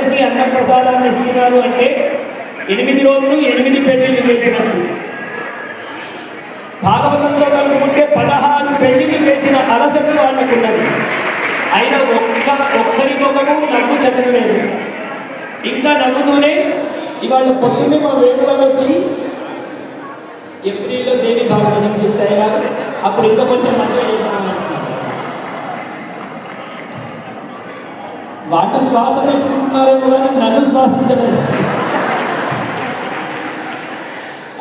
అందరికీ అన్నప్రసాదాన్ని ఇస్తున్నారు అంటే 8 రోజులు 8 పెళ్లిళ్ళు చేసినట్టు. భాగవతంతో కలుపుకుంటే 16 పెళ్లిళ్ళు చేసిన అలసట వాళ్ళకున్నది. అయినా ఒక్కరికొకరు నవ్వు చెందలేదు. ఇంకా నవ్వుతూనే ఇవాళ పొద్దున్నే మా వేణుగారు వచ్చి ఏప్రిల్లో దేవి భాగవతం ఫిక్స్ అయ్యారు. అప్పుడు ఇంకా కొంచెం మంచిగా చేస్తున్నాను. వాళ్ళు శ్వాస తీసుకుంటున్నారేమో కానీ నన్ను శ్వాసించలేదు.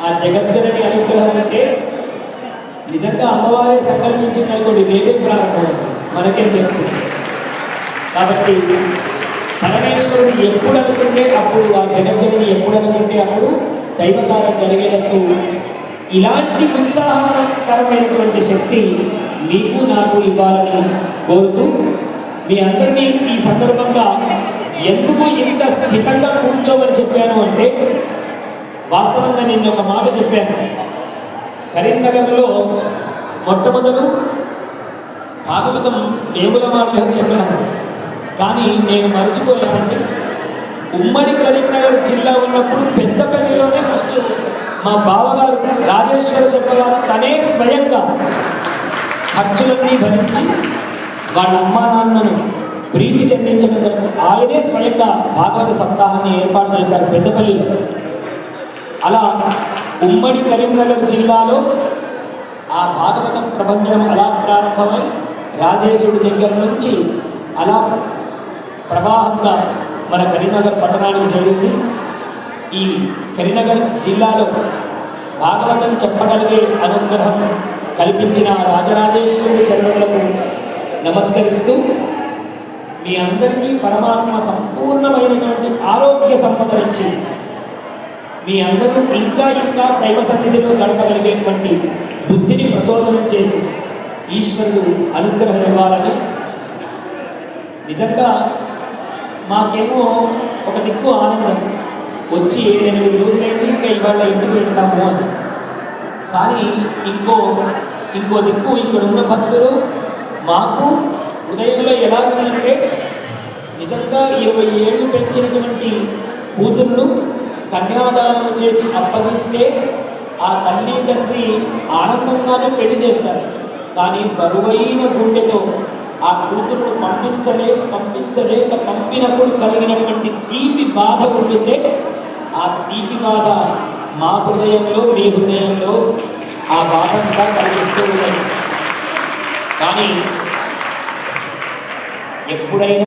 ఆ జగజ్జనని అనుగ్రహం అంటే నిజంగా అమ్మవారే సంకల్పించింది అనుకోండి, రేపే ప్రారంభం మనకేం తెలుసు. కాబట్టి పరమేశ్వరుడు ఎప్పుడు అనుకుంటే అప్పుడు, ఆ జగజ్జనని ఎప్పుడు అనుకుంటే అప్పుడు దైవకారం జరిగేటట్టు ఇలాంటి ఉత్సాహకరమైనటువంటి శక్తి మీకు నాకు ఇవ్వాలని కోరుతూ మీ అందరినీ ఈ సందర్భంగా ఎందుకు ఇంత స్థితంగా కూర్చోమని చెప్పాను అంటే, వాస్తవంగా నేను ఒక మాట చెప్పాను. కరీంనగర్లో మొట్టమొదలు భాగవతం వేములవాడలో చెప్పాను, కానీ నేను మర్చిపోయానండి. ఉమ్మడి కరీంనగర్ జిల్లా ఉన్నప్పుడు పెద్దపల్లిలోనే ఫస్ట్ మా బావగారు రాజేశ్వర చెప్పగారు తనే స్వయంగా ఖర్చులన్నీ భరించి వాళ్ళ అమ్మా నాన్నను ప్రీతి చెందించడం కొరకు ఆయనే స్వయంగా భాగవత సప్తాహాన్ని ఏర్పాటు చేశారు పెద్దపల్లిలో. అలా ఉమ్మడి కరీంనగర్ జిల్లాలో ఆ భాగవతం ప్రబంధం అలా ప్రారంభమై రాజేశుడి దగ్గర నుంచి అలా ప్రవాహంగా మన కరీంనగర్ పట్టణానికి చేరింది. ఈ కరీంనగర్ జిల్లాలో భాగవతం చెప్పగలిగే అనుగ్రహం కల్పించిన రాజరాజేశ్వరుడి చరణులకు నమస్కరిస్తూ మీ అందరికీ పరమాత్మ సంపూర్ణమైనటువంటి ఆరోగ్య సంపదనిచ్చి మీ అందరూ ఇంకా ఇంకా దైవ సన్నిధిలో గడపగలిగేటువంటి బుద్ధిని ప్రచోదనం చేసి ఈశ్వరుడు అనుగ్రహం ఇవ్వాలని. నిజంగా మాకేమో ఒక దిక్కు ఆనందం, వచ్చి 7-8 రోజులైంది ఇంకా ఇవాళ ఇంటికి వెళ్తాము అని. కానీ ఇంకో దిక్కు ఇక్కడ ఉన్న భక్తులు మాకు హృదయంలో ఎలా ఉందంటే, నిజంగా 20 ఏళ్ళు పెంచినటువంటి కూతుర్లు కన్యాదానం చేసి అప్పగిస్తే ఆ తల్లి తండ్రి ఆనందంగానే పెళ్లి చేస్తారు. కానీ బరువైన గుండెతో ఆ కూతురును పంపించలేక పంపినప్పుడు కలిగినటువంటి తీపి బాధ ఉంటుందే, ఆ తీపి బాధ మా హృదయంలో మీ హృదయంలో ఆ బాధ కూడా కలిగిస్తూ ఉన్నది. కానీ ఎప్పుడైనా